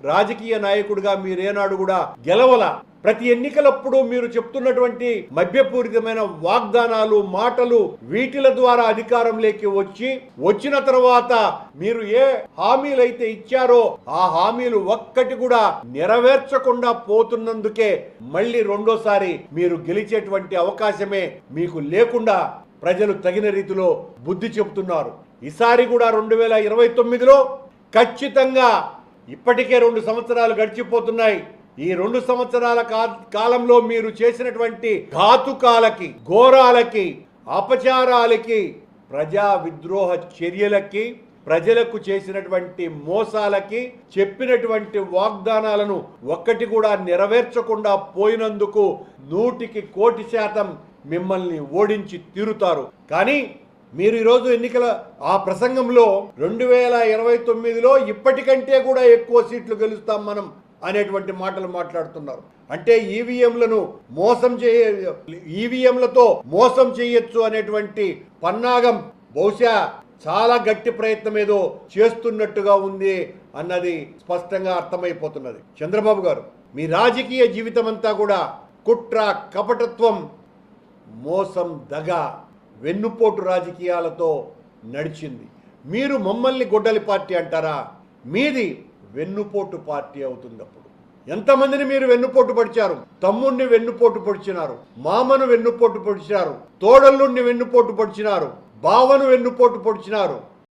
రాజకీయ నాయకుడిగా మీరేనాడు కూడా గెలవల. ప్రతి ఎన్నికలప్పుడు మీరు చెప్తున్నటువంటి మభ్యపూరితమైన వాగ్దానాలు, మాటలు, వీటిల ద్వారా అధికారంలోకి వచ్చిన తర్వాత మీరు ఏ హామీలైతే ఇచ్చారో ఆ హామీలు ఒక్కటి కూడా నెరవేర్చకుండా పోతున్నందుకే మళ్ళీ రెండోసారి మీరు గెలిచేటువంటి అవకాశమే మీకు లేకుండా ప్రజలు తగిన రీతిలో బుద్ధి చెబుతున్నారు. ఈసారి కూడా 2029లో ఖచ్చితంగా, ఇప్పటికే 2 సంవత్సరాలు గడిచిపోతున్నాయి, ఈ 2 సంవత్సరాల కాలంలో మీరు చేసినటువంటి ఘాతుకాలకి, ఘోరాలకి, అపచారాలకి, ప్రజా విద్రోహ చర్యలకి, ప్రజలకు చేసినటువంటి మోసాలకి, చెప్పినటువంటి వాగ్దానాలను ఒక్కటి కూడా నెరవేర్చకుండా పోయినందుకు 100% మిమ్మల్ని ఓడించి తీరుతారు. కానీ మీరు ఈరోజు ఎన్నికల ఆ ప్రసంగంలో 2029లో ఇప్పటికంటే కూడా ఎక్కువ సీట్లు గెలుస్తాం మనం అనేటువంటి మాటలు మాట్లాడుతున్నారు. అంటే ఈవీఎంలతో మోసం చేయొచ్చు అనేటువంటి పన్నాగం బహుశా చాలా గట్టి ప్రయత్నం ఏదో చేస్తున్నట్టుగా ఉంది అన్నది స్పష్టంగా అర్థమైపోతున్నది. చంద్రబాబు గారు, మీ రాజకీయ జీవితం అంతా కూడా కుట్ర, కపటత్వం, మోసం, దగ, వెన్నుపోటు రాజకీయాలతో నడిచింది. మీరు మమ్మల్ని గొడ్డలి పార్టీ అంటారా? మీది వెన్నుపోటు పార్టీ అవుతుంది. అప్పుడు ఎంతమందిని మీరు వెన్నుపోటు పొడిచారు? తమ్ముణ్ణి వెన్నుపోటు పొడిచినారు, మామను వెన్నుపోటు పొడిచినారు, తోడల్లుణ్ణి వెన్నుపోటు పొడిచినారు, బావను వెన్నుపోటు పొడిచినారు,